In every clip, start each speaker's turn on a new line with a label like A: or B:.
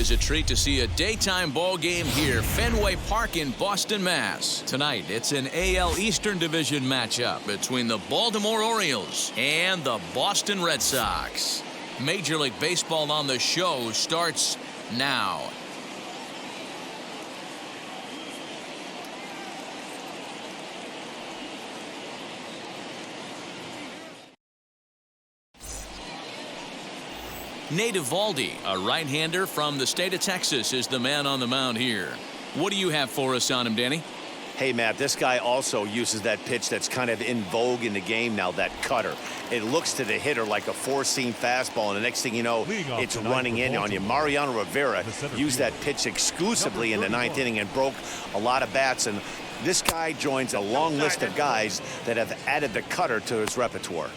A: always a treat to see a daytime ball game here, Fenway Park in Boston, Mass. Tonight, it's an AL Eastern Division matchup between the Baltimore Orioles and the Boston Red Sox. Major League Baseball on the Show starts now. Nate Eovaldi, a right-hander from the state of Texas, is the man on the mound here. What do you have for us on him, Danny?
B: Hey, Matt, this guy also uses that pitch that's kind of in vogue in the game now, that cutter. It looks to the hitter like a four-seam fastball, and the next thing you know, it's running in on you. Mariano Rivera used that pitch exclusively in the ninth inning and broke a lot of bats, and this guy joins a long list of guys that have added the cutter to his repertoire.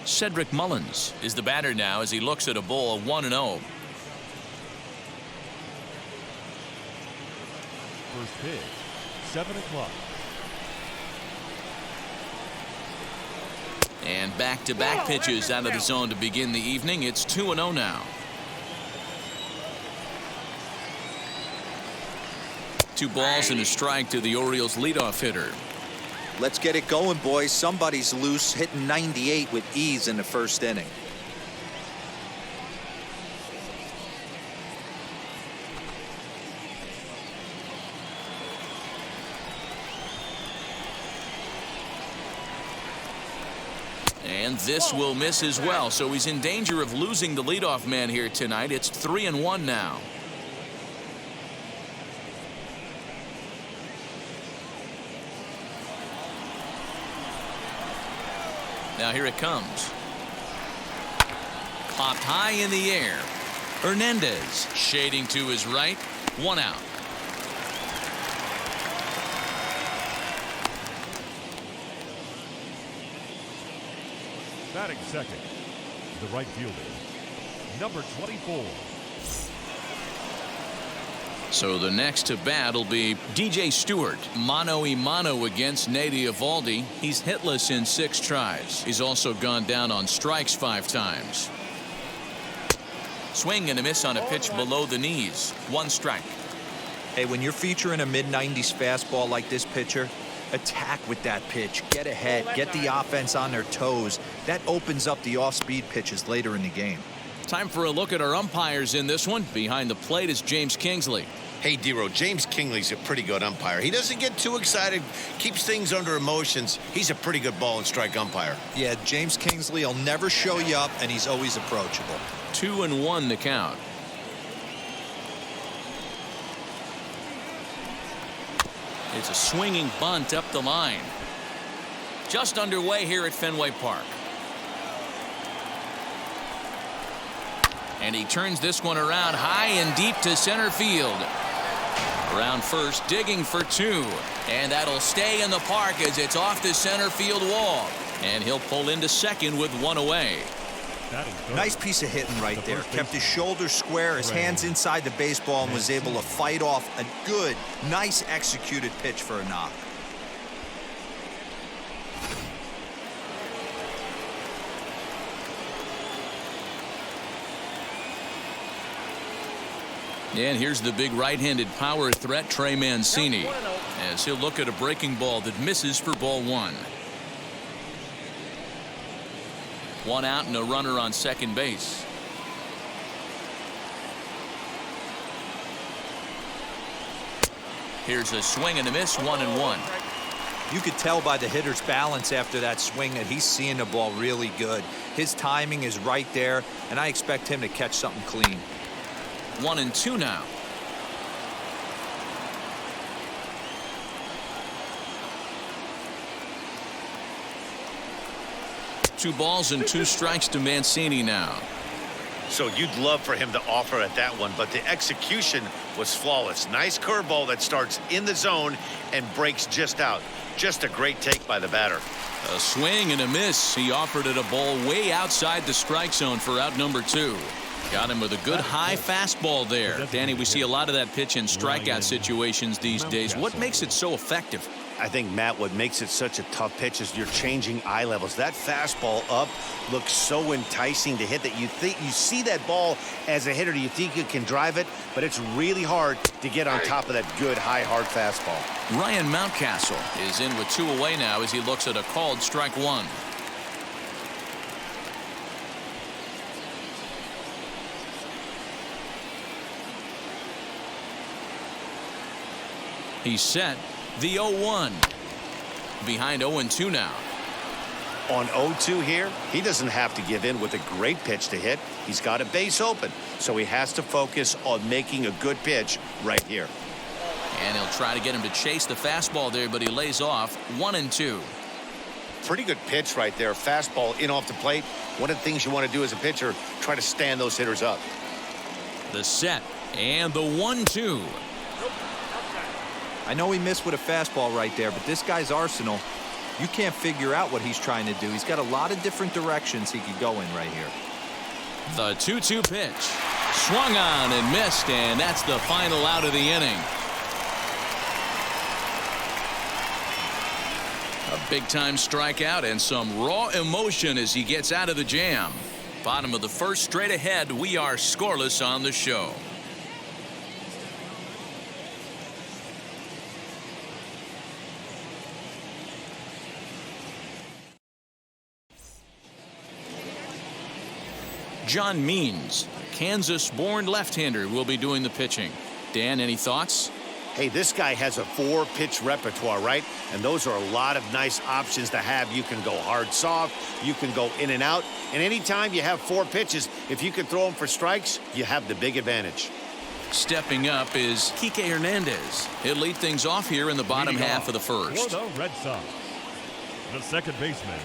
A: Cedric Mullins is the batter now as he looks at a ball 1-0.
C: First pitch, 7 o'clock.
A: And back-to-back pitches out of the zone to begin the evening. It's 2-0 now. 2 balls and a strike to the Orioles leadoff hitter.
D: Let's get it going, boys. Somebody's loose, hitting 98 with ease in the first inning.
A: And this will miss as well, so he's in danger of losing the leadoff man here tonight. It's 3-1 now. Now here it comes. Popped high in the air. Hernandez shading to his right. 1 out.
C: Batting second, the right fielder, number 24.
A: So the next to bat will be DJ Stewart. Mano-a-mano against Nate Eovaldi. He's hitless in 6 tries. He's also gone down on strikes 5 times. Swing and a miss on a pitch below the knees. 1 strike.
D: Hey, when you're featuring a mid-90s fastball like this pitcher, attack with that pitch. Get ahead. Get the offense on their toes. That opens up the off-speed pitches later in the game.
A: Time for a look at our umpires in this one. Behind the plate is James Kingsley.
E: Hey, Dero, James Kingsley's a pretty good umpire. He doesn't get too excited, keeps things under emotions. He's a pretty good ball and strike umpire.
D: Yeah, James Kingsley will never show you up, and he's always approachable.
A: 2-1 the count. It's a swinging bunt up the line. Just underway here at Fenway Park. And he turns this one around high and deep to center field. Around first, digging for 2. And that'll stay in the park as it's off the center field wall. And he'll pull into second with 1 away.
D: Nice piece of hitting right there. Kept his shoulders square, his hands inside the baseball, and was able to fight off a good, nice executed pitch for a knock.
A: And here's the big right-handed power threat, Trey Mancini, as he'll look at a breaking ball that misses for ball 1. 1 out and a runner on second base. Here's a swing and a miss, 1-1.
D: You could tell by the hitter's balance after that swing that he's seeing the ball really good. His timing is right there, and I expect him to catch something clean.
A: 1-2 now. Two balls and 2 strikes to Mancini now.
E: So you'd love for him to offer at that one, but the execution was flawless. Nice curveball that starts in the zone and breaks just out. Just a great take by the batter.
A: A swing and a miss. He offered it a ball way outside the strike zone for out number 2. Got him with a good high fastball there. Danny, we see a lot of that pitch in strikeout situations these days. What makes it so effective?
B: I think, Matt, what makes it such a tough pitch is you're changing eye levels. That fastball up looks so enticing to hit that you see that ball as a hitter, you think you can drive it, but it's really hard to get on top of that good, high, hard fastball.
A: Ryan Mountcastle is in with 2 away now as he looks at a called strike 1. He's set. The 0-1. Behind 0-2 now.
B: On 0-2 here, he doesn't have to give in with a great pitch to hit. He's got a base open, so he has to focus on making a good pitch right here.
A: And he'll try to get him to chase the fastball there, but he lays off. 1-2.
B: Pretty good pitch right there. Fastball in off the plate. One of the things you want to do as a pitcher, try to stand those hitters up.
A: The set and the 1-2.
D: I know he missed with a fastball right there, but this guy's arsenal, you can't figure out what he's trying to do. He's got a lot of different directions he could go in right here.
A: The 2-2 pitch. Swung on and missed, and that's the final out of the inning. A big-time strikeout and some raw emotion as he gets out of the jam. Bottom of the first, straight ahead. We are scoreless on the show. John Means, Kansas-born left-hander, will be doing the pitching. Dan, any thoughts?
B: Hey, this guy has a 4-pitch repertoire, right? And those are a lot of nice options to have. You can go hard, soft. You can go in and out. And anytime you have 4 pitches, if you can throw them for strikes, you have the big advantage.
A: Stepping up is Kike Hernandez. He'll lead things off here in the bottom half of the first.
C: For the Red Sox, the second baseman,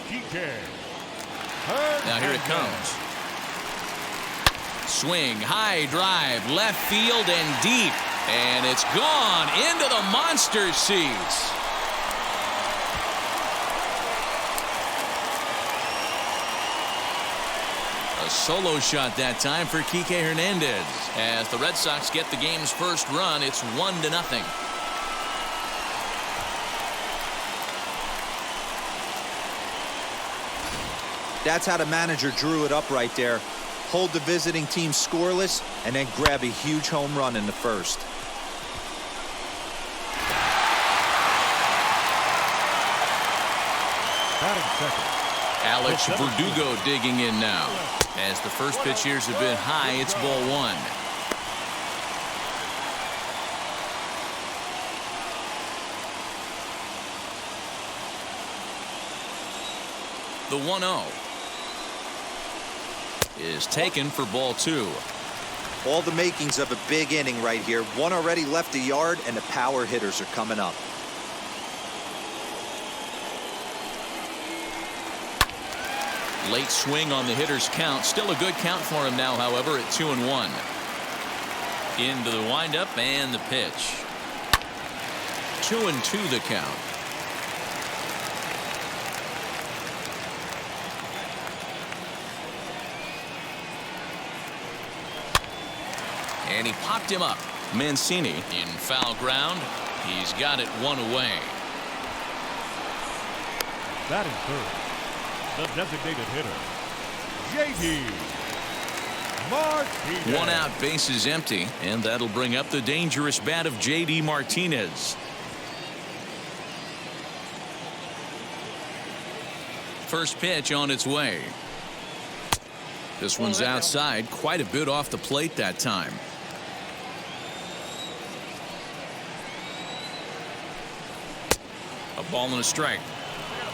C: Kike Hernandez.
A: Now here it comes. Swing, high drive, left field and deep. And it's gone into the monster seats. A solo shot that time for Kike Hernandez. As the Red Sox get the game's first run, it's 1-0.
D: That's how the manager drew it up right there. Hold the visiting team scoreless and then grab a huge home run in the first.
C: Batting second.
A: Alex Verdugo digging in now. As the first pitch here's a bit high, it's ball 1. The 1-0 is taken for ball 2.
D: All the makings of a big inning right here. One already left the yard, and the power hitters are coming up.
A: Late swing on the hitter's count. Still a good count for him now, however, at 2-1. Into the windup and the pitch. 2-2 the count. And he popped him up. Mancini in foul ground. He's got it 1 away.
C: Batting third, the designated hitter, J.D. Martinez.
A: 1 out, bases empty, and that'll bring up the dangerous bat of J.D. Martinez. First pitch on its way. This one's outside, quite a bit off the plate that time. A ball and a strike.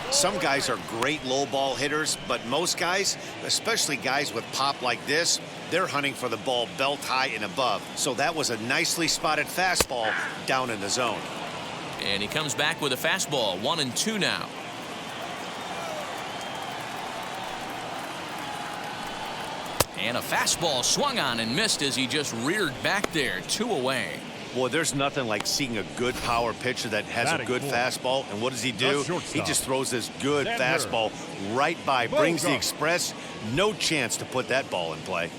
B: Some guys are great low ball hitters, but most guys, especially guys with pop like this, they're hunting for the ball belt high and above. So that was a nicely spotted fastball down in the zone.
A: And he comes back with a fastball. 1-2 now. And a fastball swung on and missed as he just reared back there. 2 away.
B: Boy, there's nothing like seeing a good power pitcher that has a good fastball. And what does he do? He just throws this good fastball right by, brings the express. No chance to put that ball in play.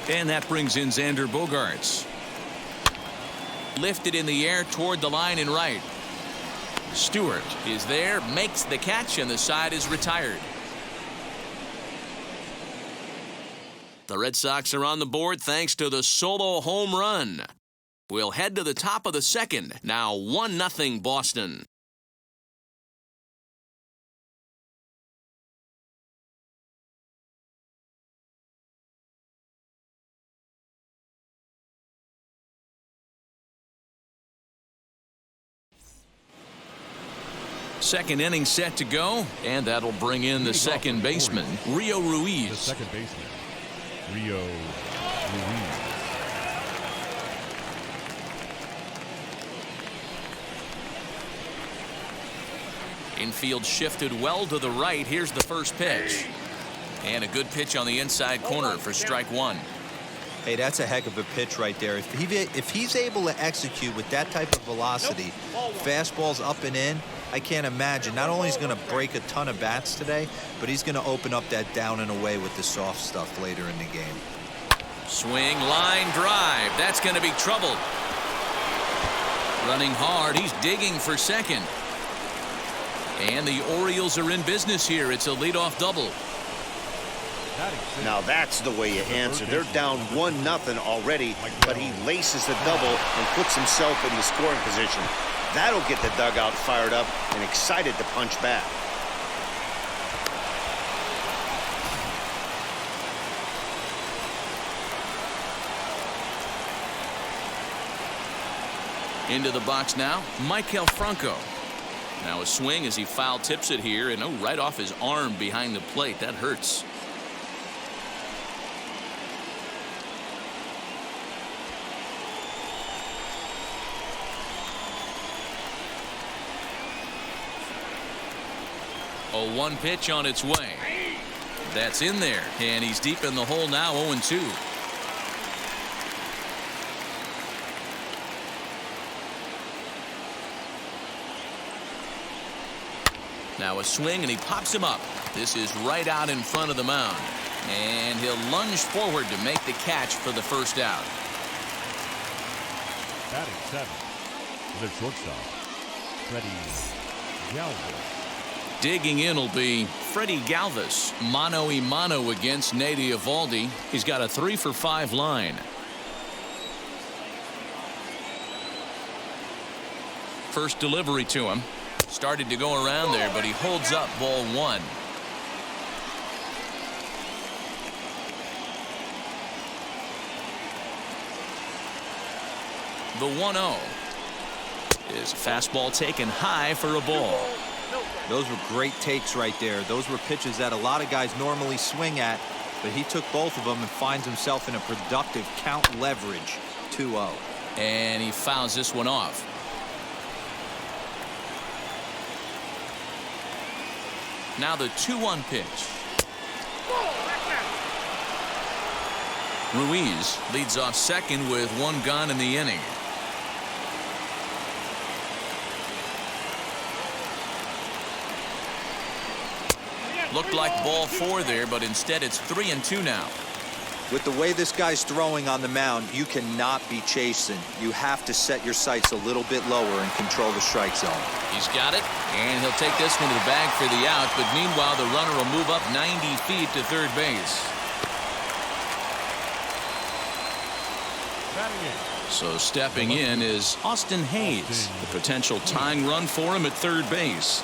A: And that brings in Xander Bogaerts. Lifted in the air toward the line and right. Stewart is there, makes the catch, and the side is retired. The Red Sox are on the board thanks to the solo home run. We'll head to the top of the second. Now 1-0 Boston. Second inning set to go, and that'll bring in the second baseman, Rio Ruiz.
C: The second baseman, Rio Ruiz.
A: Infield shifted well to the right. Here's the first pitch. And a good pitch on the inside corner for strike one.
D: Hey, that's a heck of a pitch right there. If he's able to execute with that type of velocity, fastballs up and in, I can't imagine. Not only is he going to break a ton of bats today, but he's going to open up that down and away with the soft stuff later in the game.
A: Swing, line drive. That's going to be trouble. Running hard. He's digging for second. And the Orioles are in business here. It's a leadoff double.
B: Now that's the way you answer. They're down 1-0 already, but he laces the double and puts himself in the scoring position. That'll get the dugout fired up and excited to punch back.
A: Into the box now, Maikel Franco. Now a swing as he foul tips it here, and right off his arm behind the plate. That hurts. A 1 pitch on its way. That's in there, and he's deep in the hole now, 0-2. Now a swing, and he pops him up. This is right out in front of the mound. And he'll lunge forward to make the catch for the first out.
C: Batting seventh, the shortstop, Freddie Galvis.
A: Digging in will be Freddie Galvis. Mano y mano against Nate Eovaldi. He's got a 3-for-5 line. First delivery to him. Started to go around there, but he holds up ball one. The 1-0 is a fastball taken high for a ball.
D: Those were great takes right there. Those were pitches that a lot of guys normally swing at, but he took both of them and finds himself in a productive count leverage. 2-0.
A: And he fouls this one off. Now the 2-1 pitch. Ruiz leads off second with 1 gone in the inning. Looked like ball 4 there, but instead it's 3-2 now.
D: With the way this guy's throwing on the mound, you cannot be chasing. You have to set your sights a little bit lower and control the strike zone.
A: He's got it, and he'll take this one to the bag for the out, but meanwhile the runner will move up 90 feet to third base. So stepping in is Austin Hayes, the potential tying run for him at third base.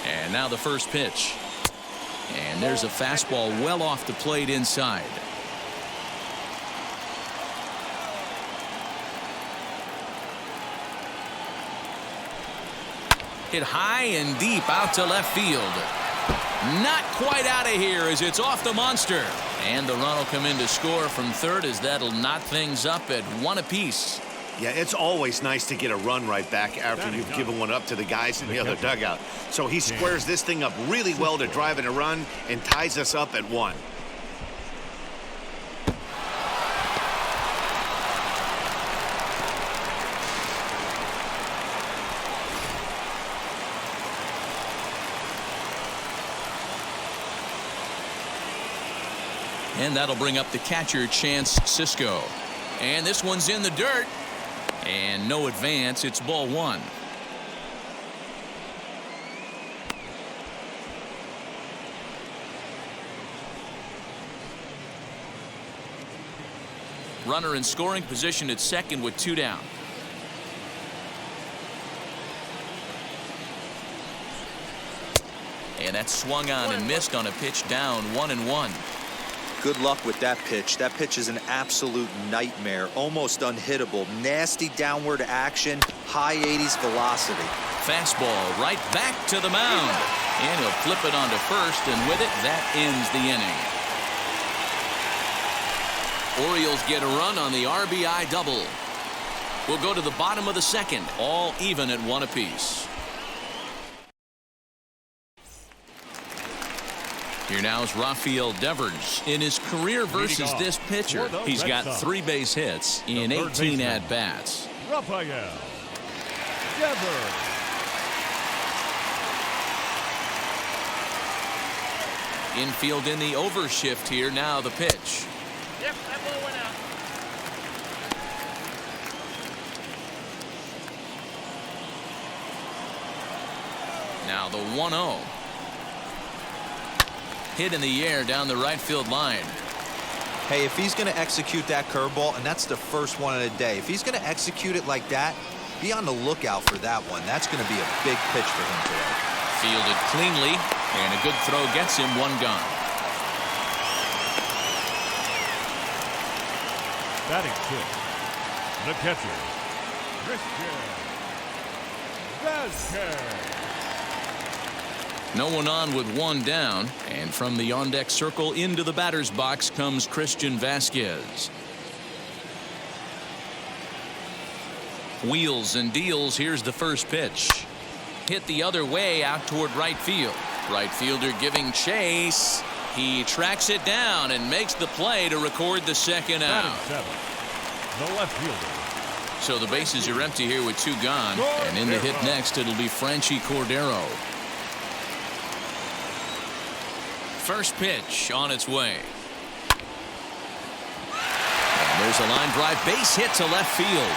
A: And now the first pitch. And there's a fastball well off the plate inside. Hit high and deep out to left field. Not quite out of here as it's off the monster. And the run will come in to score from third as that'll knot things up at 1 apiece.
B: Yeah, it's always nice to get a run right back after you've given one up to the guys in the other dugout. So he squares this thing up really well to drive in a run and ties us up at 1.
A: And that'll bring up the catcher, Chance Sisco. And this one's in the dirt. And no advance. It's ball one. Runner in scoring position at second with 2 down. And that's swung on and missed on a pitch down 1-1.
D: Good luck with that pitch. That pitch is an absolute nightmare. Almost unhittable. Nasty downward action. High 80s velocity.
A: Fastball right back to the mound. And he'll flip it onto first, and with it, that ends the inning. Orioles get a run on the RBI double. We'll go to the bottom of the second, all even at 1 apiece. Here now is Rafael Devers. In his career versus this pitcher, he's got 3 base hits in 18 at-bats.
C: Rafael Devers.
A: Infield in the overshift here. Now the pitch.
C: Yep, that ball went out.
A: Now the 1-0. Hit in the air down the right field line.
D: Hey, if he's going to execute that curveball, and that's the first one of the day, if he's going to execute it like that, be on the lookout for that one. That's going to be a big pitch for him today.
A: Fielded cleanly, and a good throw gets him 1 gone.
C: Batting 6. The catcher, Christian Vasquez.
A: No one on with 1 down, and from the on-deck circle into the batter's box comes Christian Vasquez. Wheels and deals. Here's the first pitch. Hit the other way out toward right field. Right fielder giving chase. He tracks it down and makes the play to record the second out.
C: Batting 7. The left fielder.
A: So the bases are empty here with 2 gone, and in the hit next it'll be Franchy Cordero. First pitch on its way. And there's a line drive base hit to left field.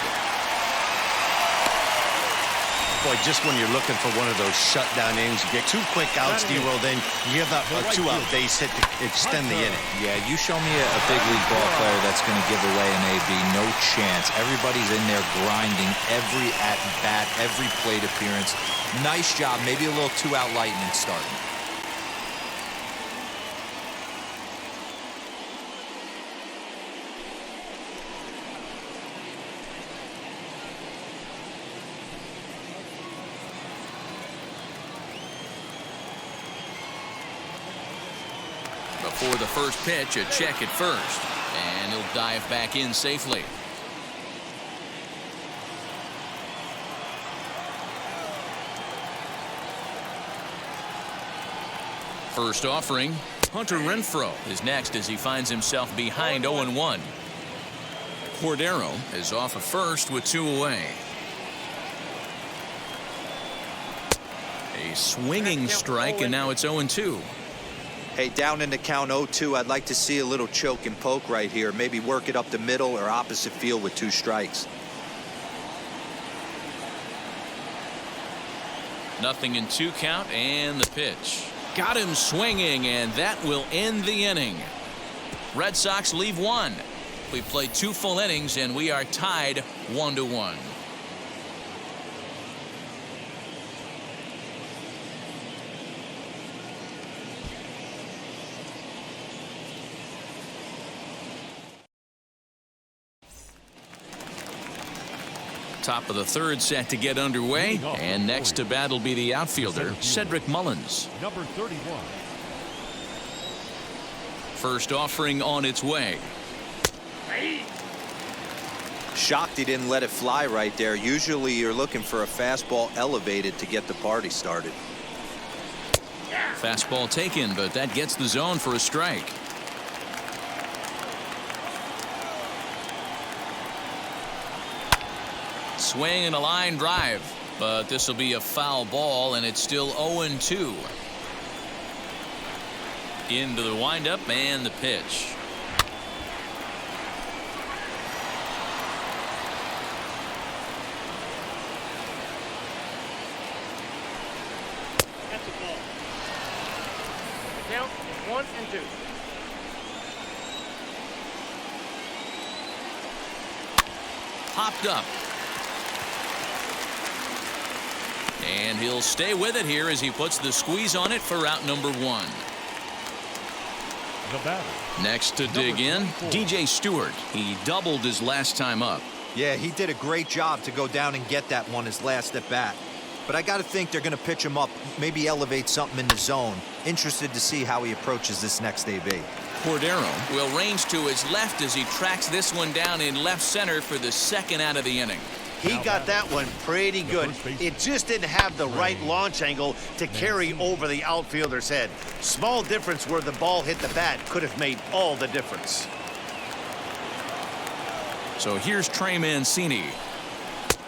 B: Boy, just when you're looking for one of those shutdown innings, you get 2 quick outs, D-roll, then you give up a 2-out base hit to extend the inning.
D: Yeah, you show me a big league ball player that's going to give away an AB. No chance. Everybody's in there grinding every at-bat, every plate appearance. Nice job. Maybe a little 2-out lightning starting.
A: Before the first pitch, a check at first, and he'll dive back in safely. First offering, Hunter Renfroe is next as he finds himself behind 0-1. Cordero is off at first with 2 away. A swinging strike, and now it's 0-2.
D: Hey, down in the count 0-2, I'd like to see a little choke and poke right here. Maybe work it up the middle or opposite field with 2 strikes.
A: Nothing in 2 count, and the pitch. Got him swinging, and that will end the inning. Red Sox leave 1. We played 2 full innings, and we are tied 1-1. Top of the 3rd set to get underway, and next to bat will be the outfielder, Cedric Mullins.
C: Number 31.
A: First offering on its way.
D: Shocked he didn't let it fly right there. Usually you're looking for a fastball elevated to get the party started.
A: Fastball taken, but that gets the zone for a strike. Swing and a line drive, but this will be a foul ball, and it's still 0-2. Into the windup and the pitch.
F: 1-2.
A: Popped up. And he'll stay with it here as he puts the squeeze on it for out number 1.
C: The batter.
A: Next to dig in, DJ Stewart. He doubled his last time up.
D: Yeah, he did a great job to go down and get that one his last at bat. But I got to think they're going to pitch him up, maybe elevate something in the zone. Interested to see how he approaches this next AB.
A: Cordero will range to his left as he tracks this one down in left center for the second out of the inning.
B: He got that one pretty good. It just didn't have the right launch angle to carry over the outfielder's head. Small difference where the ball hit the bat could have made all the difference.
A: So here's Trey Mancini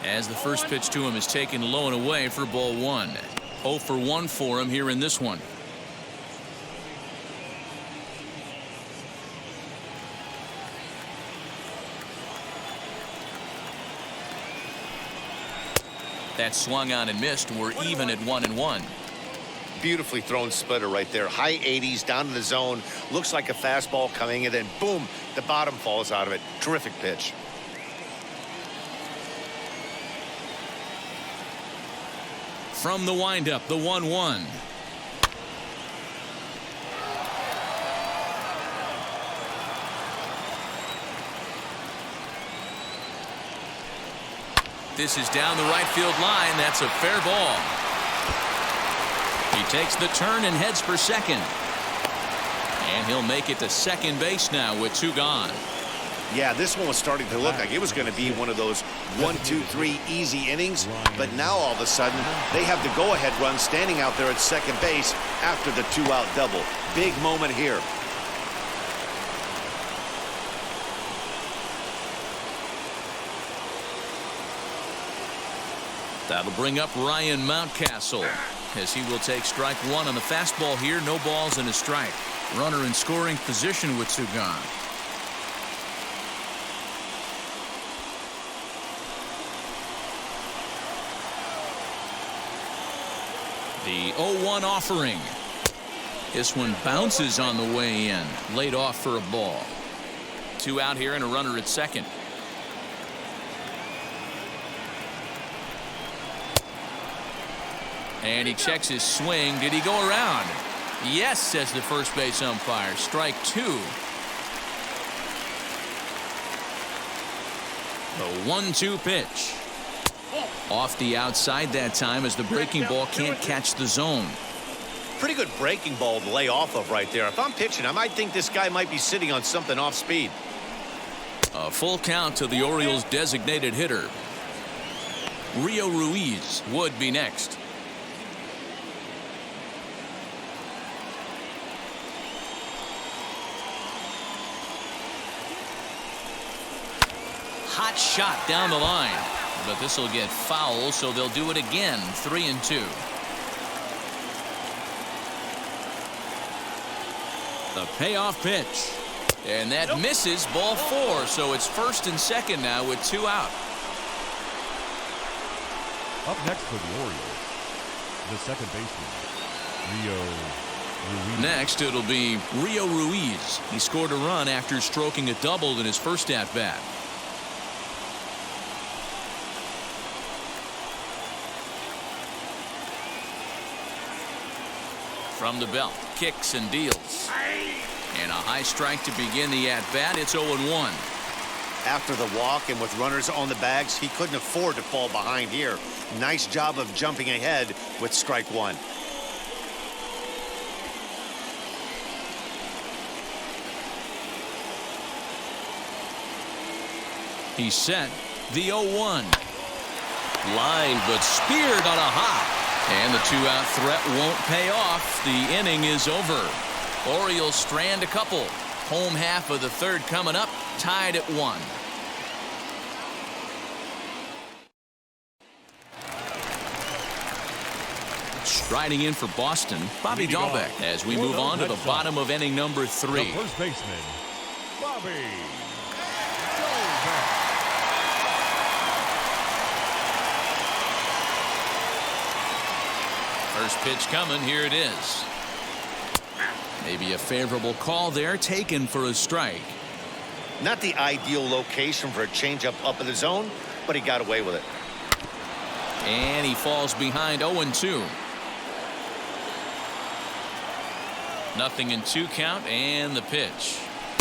A: as the first pitch to him is taken low and away for ball 1. 0 for 1 for him here in this one. That swung on and missed. We're even at 1-1.
B: Beautifully thrown splitter right there. High 80s down in the zone. Looks like a fastball coming, and then boom, the bottom falls out of it. Terrific pitch.
A: From the windup, the 1-1. This is down the right field line. That's a fair ball. He takes the turn and heads for second. And he'll make it to second base now with 2 gone.
B: Yeah, this one was starting to look like it was going to be one of those 1, 2, 3 easy innings. But now all of a sudden, they have the go-ahead run standing out there at second base after the 2-out double. Big moment here.
A: That'll bring up Ryan Mountcastle as he will take strike 1 on the fastball here. No balls and a strike. Runner in scoring position with 2 gone. The 0-1 offering. This one bounces on the way in. Laid off for a ball. 2 out here and a runner at second. And he checks his swing. Did he go around? Yes, says the first base umpire. Strike 2. The 1-2 pitch. Off the outside that time as the breaking ball can't catch the zone.
B: Pretty good breaking ball to lay off of right there. If I'm pitching, I might think this guy might be sitting on something off speed.
A: A full count to the Orioles designated hitter. Rio Ruiz would be next. Hot shot down the line, but this will get foul, so they'll do it again. 3-2. The payoff pitch, and that misses. Ball 4, so it's first and second now with 2 out.
C: Up next for the Orioles, the second baseman, Rio Ruiz.
A: Next, it'll be Rio Ruiz. He scored a run after stroking a double in his first at bat. From the belt, kicks and deals. And a high strike to begin the at-bat. It's 0-1.
B: After the walk and with runners on the bags, he couldn't afford to fall behind here. Nice job of jumping ahead with strike 1.
A: He's set. The 0-1. Line, but speared on a hop. And the 2-out threat won't pay off. The inning is over. Orioles strand a couple. Home half of the third coming up. Tied at 1. Striding in for Boston, Bobby Dahlbeck, as we move on to the bottom of inning number 3.
C: The first baseman, Bobby Dahlbeck.
A: First pitch coming. Here it is. Maybe a favorable call there taken for a strike.
E: Not the ideal location for a changeup up in the zone, but he got away with it.
A: And he falls behind 0-2. Nothing in 2 count and the pitch.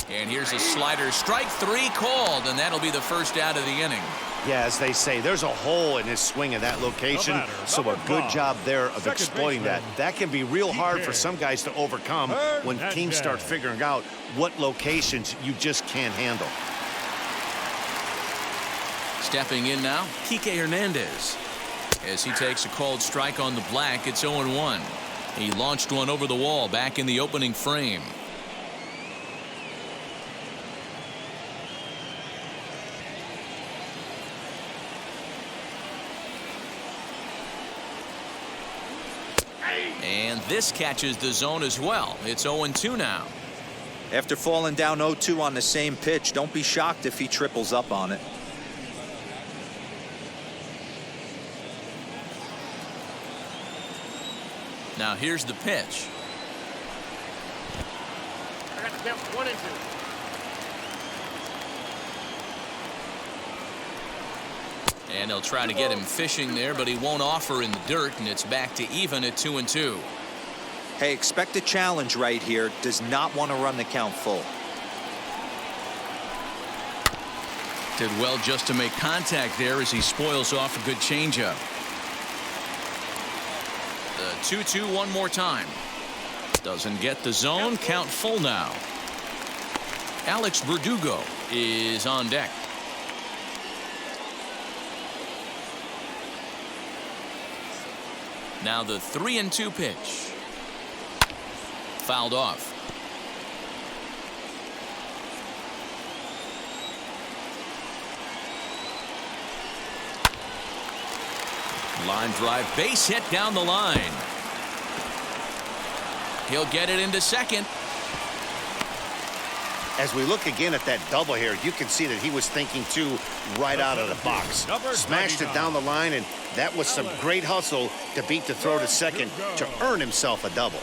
A: And here's a slider, strike 3 called, and that'll be the first out of the inning.
B: Yeah, as they say, there's a hole in his swing in that location, so a good job there of exploiting that. That can be real hard for some guys to overcome when teams start figuring out what locations you just can't handle.
A: Stepping in now, Kike Hernandez. As he takes a called strike on the black, it's 0-1. He launched one over the wall back in the opening frame. And this catches the zone as well. It's 0-2 now.
D: After falling down 0-2 on the same pitch, don't be shocked if he triples up on it.
A: Now here's the pitch.
F: I got the count 1-2.
A: And they'll try to get him fishing there, but he won't offer in the dirt, and it's back to even at 2-2.
D: Hey, expect a challenge right here. Does not want to run the count full.
A: Did well just to make contact there as he spoils off a good changeup. The 2-2 one more time. Doesn't get the zone. Count full now. Alex Verdugo is on deck. Now the 3-2 pitch. Fouled off. Line drive, base hit down the line. He'll get it into second.
B: As we look again at that double here, you can see that he was thinking too right out of the box. Smashed it down the line, and that was some great hustle to beat the throw to second to earn himself a double.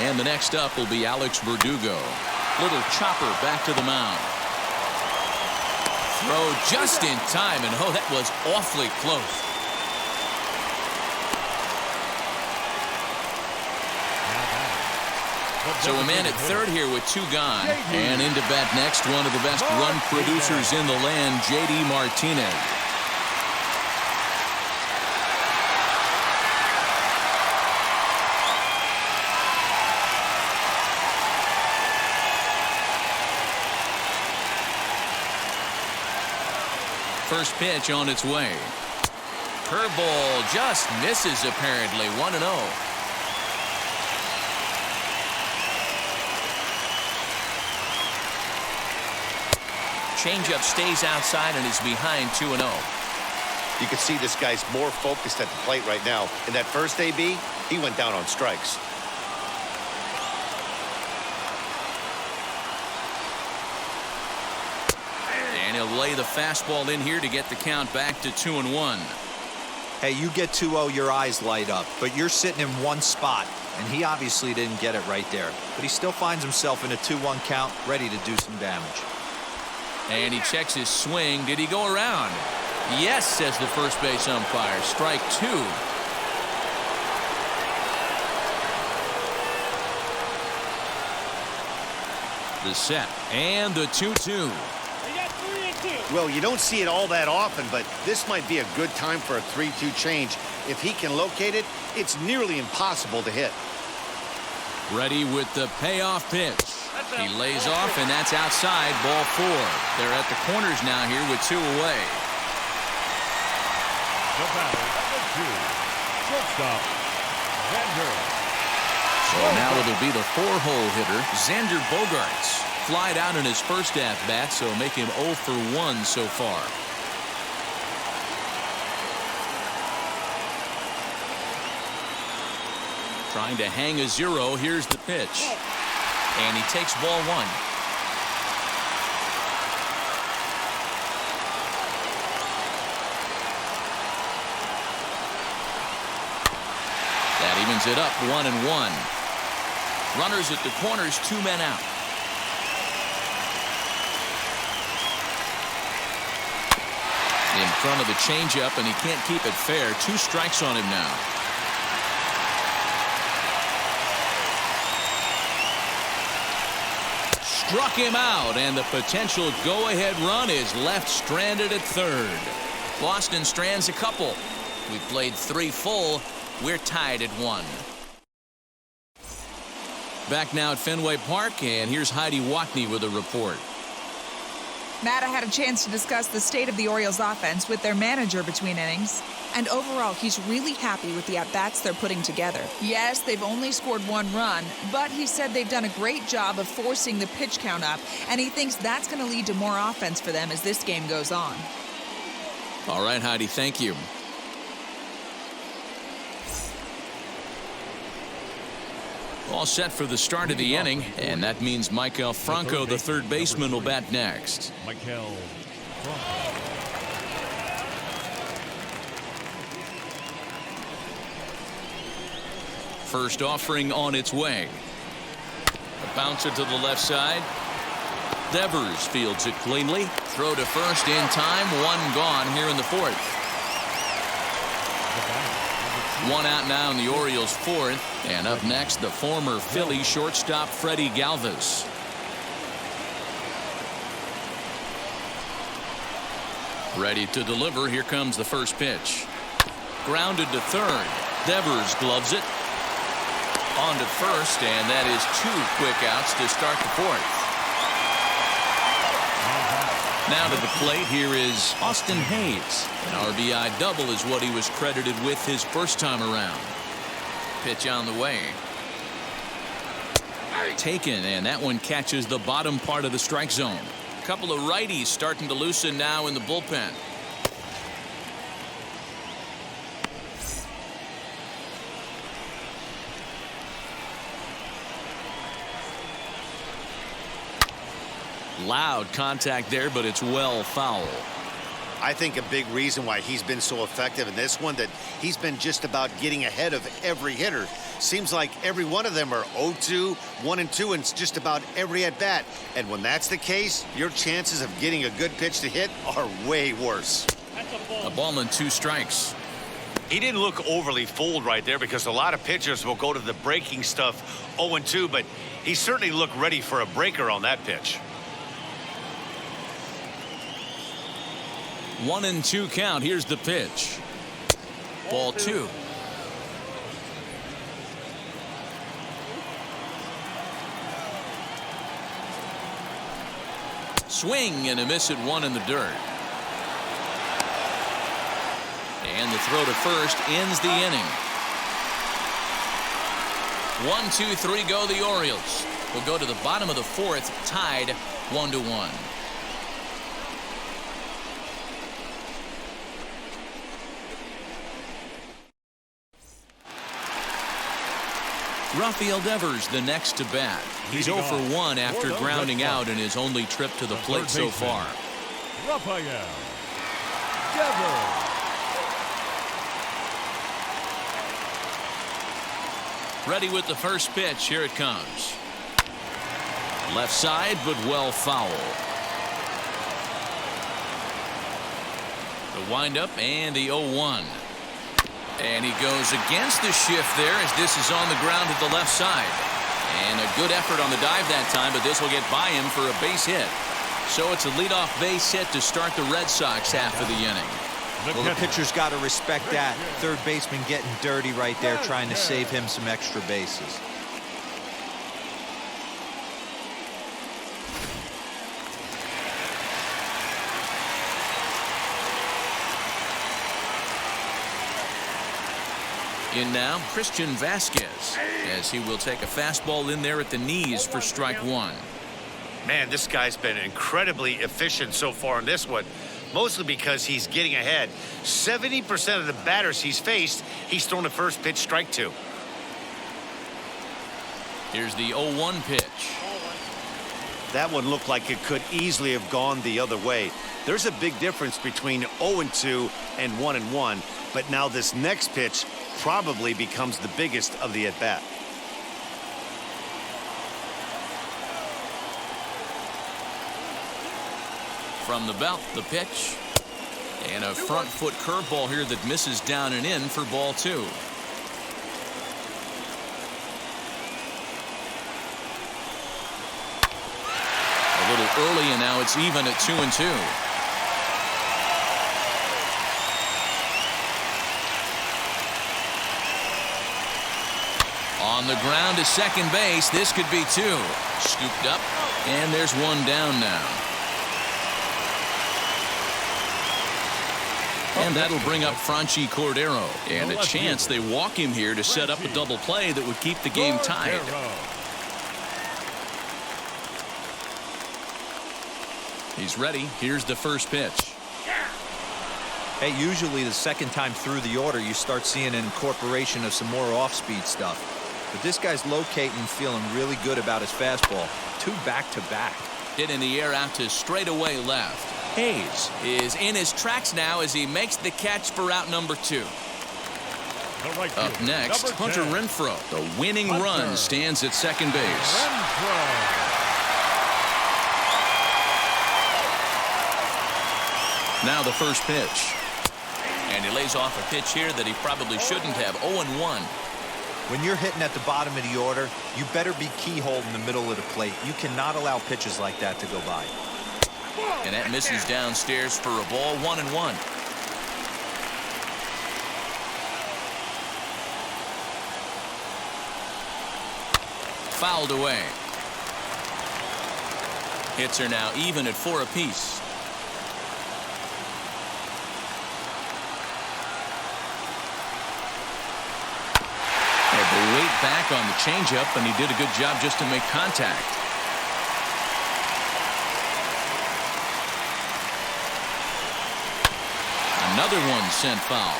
A: And the next up will be Alex Verdugo. Little chopper back to the mound. Throw just in time, and oh, that was awfully close. So a man at third here with 2 gone. And into bat next, one of the best run producers in the land, J.D. Martinez. First pitch on its way. Curveball just misses apparently. 1-0. Changeup stays outside and is behind 2-0.
E: You can see this guy's more focused at the plate right now. In that first AB, he went down on strikes.
A: And he'll lay the fastball in here to get the count back to 2-1.
D: Hey, you get 2-0, your eyes light up, but you're sitting in one spot, and he obviously didn't get it right there. But he still finds himself in a 2-1 count, ready to do some damage.
A: And he checks his swing. Did he go around? Yes, says the first base umpire. Strike 2. The set and the 2-2.
B: Well, you don't see it all that often, but this might be a good time for a 3-2 change. If he can locate it, it's nearly impossible to hit.
A: Ready with the payoff pitch. He lays off, and that's outside. Ball 4. They're at the corners now here with 2 away.
C: The batter, number 2, shortstop, Xander.
A: So now it'll be the 4-hole hitter, Xander Bogaerts. Flied out in his first at-bat, so make him 0 for 1 so far. Trying to hang a 0. Here's the pitch. And he takes ball one. That evens it up 1-1. Runners at the corners, 2 men out. In front of the changeup, and he can't keep it fair. 2 strikes on him now. Struck him out, and the potential go-ahead run is left stranded at third. Boston strands a couple. We played 3 full. We're tied at 1. Back now at Fenway Park, and here's Heidi Wackney with a report.
G: Matt, I had a chance to discuss the state of the Orioles offense with their manager between innings. And overall, he's really happy with the at-bats they're putting together. Yes, they've only scored 1 run, but he said they've done a great job of forcing the pitch count up, and he thinks that's going to lead to more offense for them as this game goes on.
A: All right, Heidi, thank you. All set for the start of the inning, and that means Michael Franco, the third baseman, will bat next.
C: Michael Franco.
A: First offering on its way. A bouncer to the left side. Devers fields it cleanly. Throw to first in time. 1 gone here in the 4th. 1 out now in the Orioles' 4th. And up next, the former Philly shortstop Freddie Galvis. Ready to deliver. Here comes the first pitch. Grounded to third. Devers gloves it. On to first, and that is 2 quick outs to start the 4th. Now to the plate, here is Austin Hayes. An RBI double is what he was credited with his first time around. Pitch on the way. Taken, and that one catches the bottom part of the strike zone. A couple of righties starting to loosen now in the bullpen. Loud contact there, but it's well foul.
B: I think a big reason why he's been so effective in this one, that he's been just about getting ahead of every hitter. Seems like every one of them are 0-2, 1-2, and just about every at bat. And when that's the case, your chances of getting a good pitch to hit are way worse.
A: A ball and 2 strikes.
E: He didn't look overly fooled right there, because a lot of pitchers will go to the breaking stuff 0-2, but he certainly looked ready for a breaker on that pitch.
A: 1-2 count. Here's the pitch. Ball 2. Swing and a miss at 1 in the dirt. And the throw to first ends the inning. 1, 2, 3 go the Orioles. We'll go to the bottom of the 4th, tied 1-1. Rafael Devers the next to bat. He's 0 for 1 after grounding out in his only trip to the plate so far.
C: Rafael Devers.
A: Ready with the first pitch. Here it comes. Left side, but well foul. The windup and the 0-1. And he goes against the shift there as this is on the ground at the left side. And a good effort on the dive that time, but this will get by him for a base hit. So it's a leadoff base hit to start the Red Sox half of the inning.
D: Well, the pitcher's got to respect that. Third baseman getting dirty right there, trying to save him some extra bases.
A: In now, Christian Vasquez, as he will take a fastball in there at the knees for strike 1.
E: Man, this guy's been incredibly efficient so far in this one, mostly because he's getting ahead. 70% of the batters he's faced, he's thrown the first pitch, strike 2.
A: Here's the 0-1 pitch.
B: That one looked like it could easily have gone the other way. There's a big difference between 0-2 and 1-1, but now this next pitch probably becomes the biggest of the at-bat.
A: From the belt, the pitch. And a front foot curveball here that misses down and in for ball 2. A little early, and now it's even at 2-2. On the ground to second base. This could be 2. Scooped up, and there's one down now. And that'll bring up Franchi Cordero. And a chance they walk him here to set up a double play that would keep the game tied. He's ready. Here's the first pitch.
D: Hey, usually the second time through the order, you start seeing an incorporation of some more off-speed stuff. But this guy's locating and feeling really good about his fastball. 2 back-to-back.
A: Hit in the air out to straightaway left. Hayes is in his tracks now as he makes the catch for out number 2. Up next, Hunter Renfroe. The winning run stands at second base. Now the first pitch. And he lays off a pitch here that he probably shouldn't have. 0-1.
D: When you're hitting at the bottom of the order, you better be keyhole in the middle of the plate. You cannot allow pitches like that to go by.
A: And that misses downstairs for a ball. 1-1. Fouled away. Hits are now even at 4 apiece. Had to wait back on the changeup, and he did a good job just to make contact. Another one sent foul.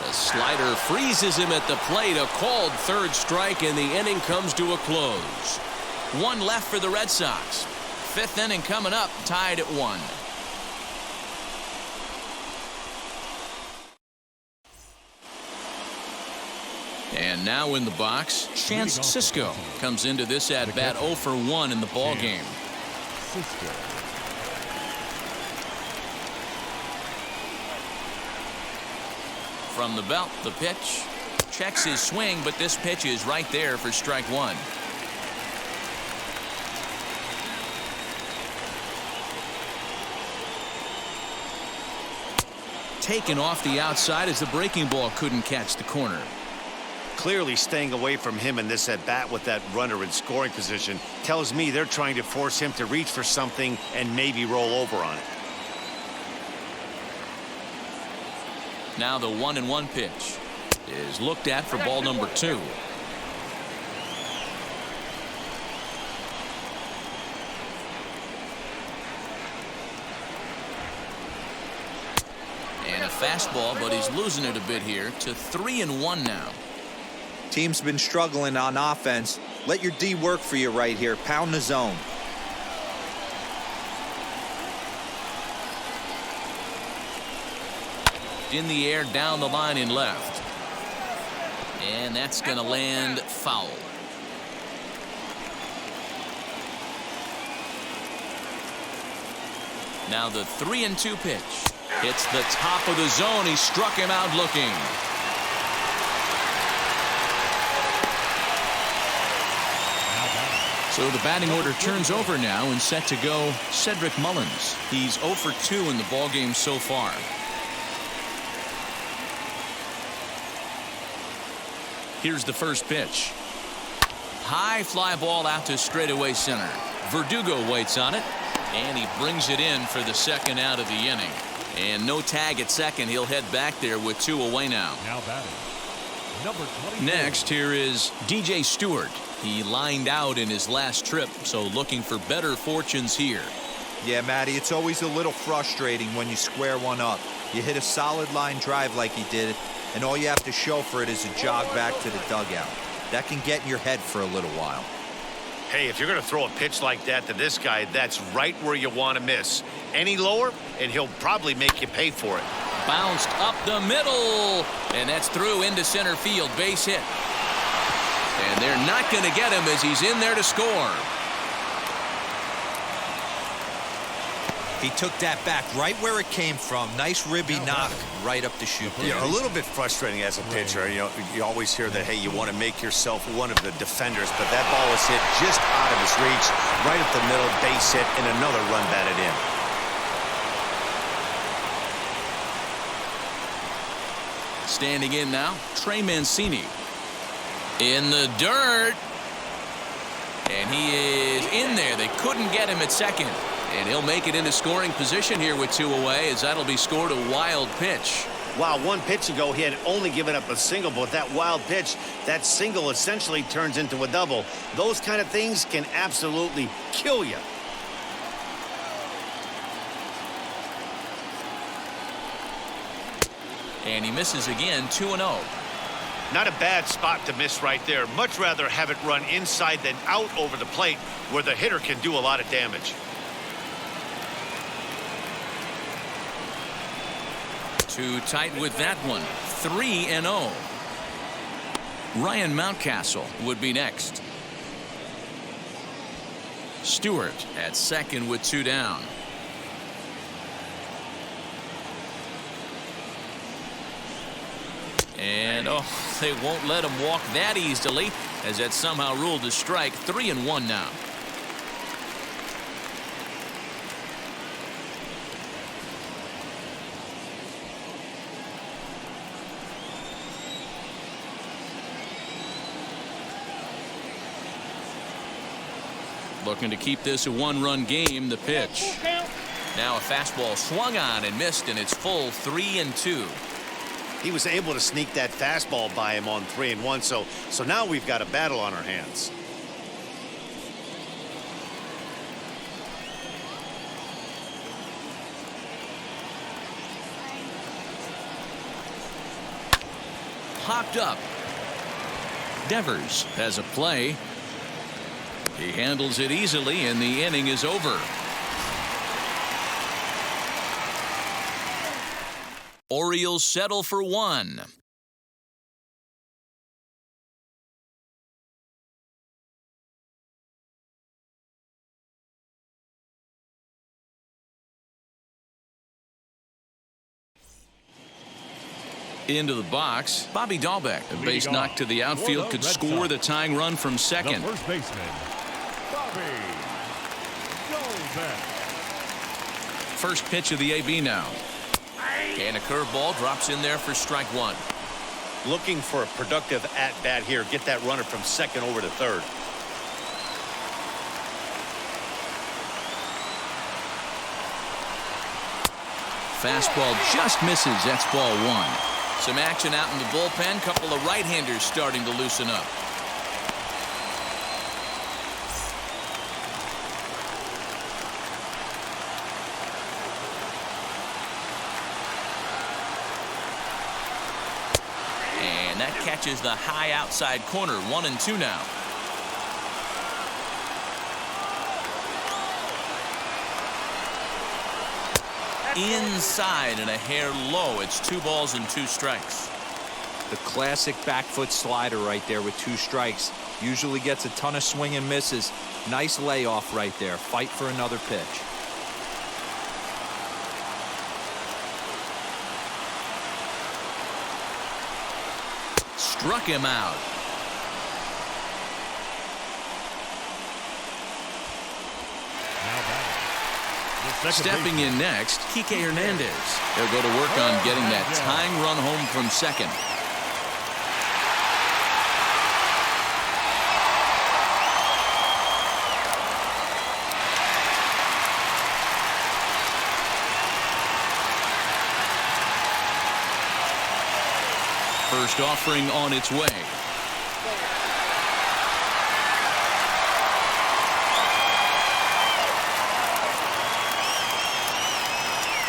A: The slider freezes him at the plate. A called third strike, and the inning comes to a close. 1 left for the Red Sox. 5th inning coming up, tied at 1. And now in the box, Chance Sisco comes into this at-bat 0 for 1 in the ball game. From the belt, the pitch. Checks his swing, but this pitch is right there for strike 1. Taken off the outside as the breaking ball couldn't catch the corner.
B: Clearly staying away from him in this at-bat with that runner in scoring position tells me they're trying to force him to reach for something and maybe roll over on it.
A: Now the 1-1 pitch is looked at for ball number 2. And a fastball, but he's losing it a bit here to 3-1 now.
D: Team's been struggling on offense. Let your D work for you right here. Pound the zone.
A: In the air, down the line in left. And that's going to land foul. Now the 3-2 pitch. Hits the top of the zone. He struck him out looking. So the batting order turns over now and set to go Cedric Mullins. He's 0 for 2 in the ballgame so far. Here's the first pitch. High fly ball out to straightaway center. Verdugo waits on it, and he brings it in for the second out of the inning. And no tag at second. He'll head back there with 2 away now.
C: Now batting, number 24.
A: Next, here is DJ Stewart. He lined out in his last trip, so looking for better fortunes here.
D: Yeah, Matty, it's always a little frustrating when you square one up. You hit a solid line drive like he did, and all you have to show for it is a jog back to the dugout. That can get in your head for a little while.
E: Hey, if you're going to throw a pitch like that to this guy, that's right where you want to miss. Any lower, and he'll probably make you pay for it.
A: Bounced up the middle, and that's through into center field. Base hit. And they're not going to get him as he's in there to score.
D: He took that back right where it came from. Nice ribby knock right up the chute.
B: Yeah, a little bit frustrating as a pitcher. You know, you always hear that, hey, you want to make yourself one of the defenders, but that ball was hit just out of his reach, right up the middle, base hit, and another run batted in.
A: Standing in now, Trey Mancini. In the dirt. And he is in there. They couldn't get him at second. And he'll make it into scoring position here with 2 away, as that'll be scored a wild pitch.
B: Wow, 1 pitch ago, he had only given up a single, but that wild pitch, that single essentially turns into a double. Those kind of things can absolutely kill you.
A: And he misses again, 2-0.
E: Not a bad spot to miss right there. Much rather have it run inside than out over the plate, where the hitter can do a lot of damage.
A: Too tight with that one. 3-0. Ryan Mountcastle would be next. Stewart at second with 2 down. And they won't let him walk that easily, as that's somehow ruled a strike. 3-1 now. Looking to keep this a 1-run game. The pitch. Now a fastball swung on and missed, and it's full 3-2.
B: He was able to sneak that fastball by him on 3-1, so now we've got a battle on our hands.
A: Hopped up. Devers has a play. He handles it easily, and the inning is over. Orioles settle for 1. Into the box, Bobby Dahlbeck. A base knock to the outfield could score the tying run from second.
C: The first baseman, Bobby Dahlbeck.
A: First pitch of the AB now. And a curveball drops in there for strike 1.
E: Looking for a productive at-bat here. Get that runner from second over to third.
A: Fastball just misses. That's ball 1. Some action out in the bullpen. Couple of right-handers starting to loosen up. And that catches the high outside corner. 1-2 now. Inside and a hair low. It's 2 balls and 2 strikes.
D: The classic back foot slider right there with 2 strikes. Usually gets a ton of swing and misses. Nice layoff right there. Fight for another pitch.
A: Struck him out. Stepping in next, Kike Hernandez. They'll go to work on getting that tying run home from second. First offering on its way.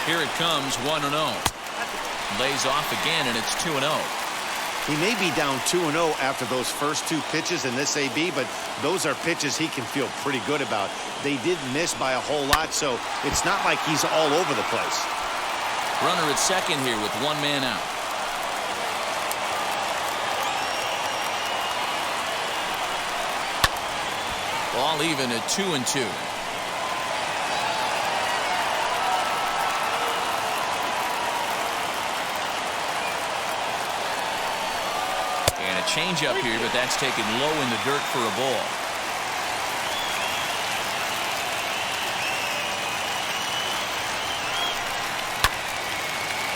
A: Here it comes, 1-0. Lays off again, and it's 2-0.
B: He may be down 2-0 after those first two pitches in this AB, but those are pitches he can feel pretty good about. They did miss by a whole lot, so it's not like he's all over the place.
A: Runner at second here with one man out. Ball even at 2-2. And a changeup here, but that's taken low in the dirt for a ball.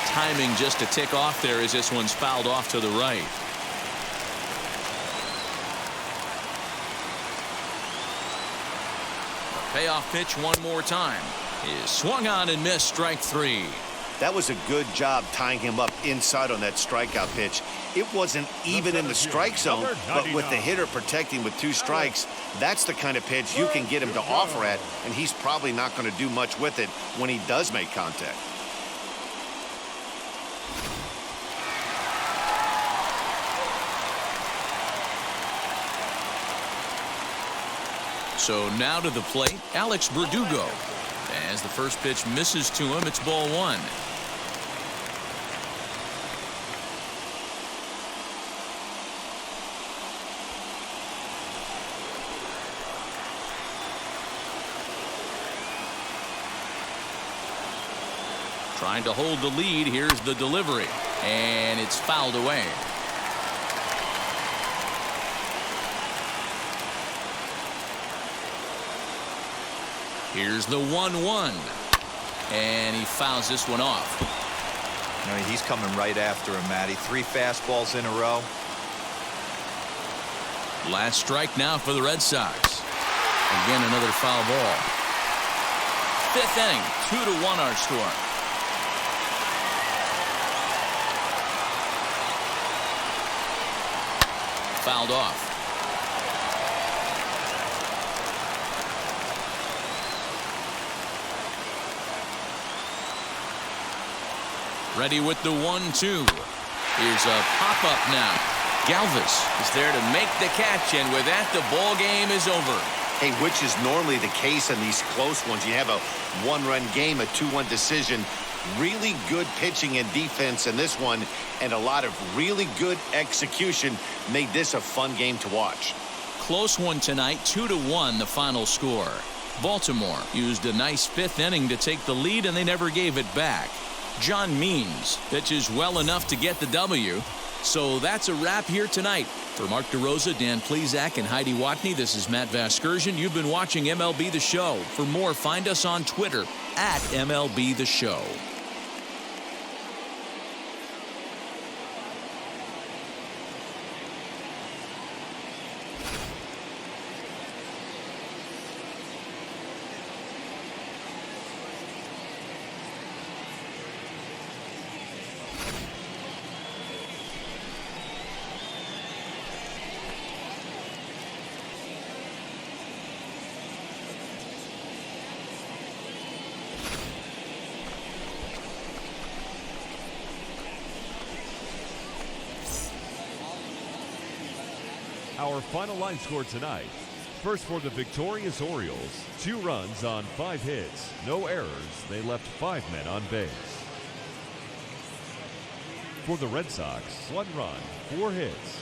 A: Timing just a tick off there as this one's fouled off to the right. The payoff pitch one more time is swung on and missed, strike three.
B: That was a good job tying him up inside on that strikeout pitch. It wasn't even in the strike zone, but with the hitter protecting with two strikes, that's the kind of pitch you can get him to offer at, and he's probably not going to do much with it when he does make contact.
A: So now to the plate, Alex Verdugo. As the first pitch misses to him, it's ball one. Trying to hold the lead. Here's the delivery, and it's fouled away. Here's the 1-1, and he fouls this one off.
D: You know, he's coming right after him, Matty. 3 fastballs in a row.
A: Last strike now for the Red Sox. Again, another foul ball. 5th inning, 2-1 our score. Fouled off. Ready with the 1-2. Here's a pop-up now. Galvis is there to make the catch, and with that, the ball game is over.
B: Hey, which is normally the case in these close ones. You have a 1-run game, a 2-1 decision. Really good pitching and defense in this one, and a lot of really good execution made this a fun game to watch.
A: Close one tonight, 2-1 the final score. Baltimore used a nice 5th inning to take the lead, and they never gave it back. John Means pitches well enough to get the W. So that's a wrap here tonight. For Mark DeRosa, Dan Plezak, and Heidi Watney, this is Matt Vasgersian. You've been watching MLB The Show. For more, find us on Twitter at MLB The Show.
C: Our final line score tonight. First for the victorious Orioles, 2 runs on 5 hits, no errors. They left 5 men on base. For the Red Sox, 1 run, 4 hits,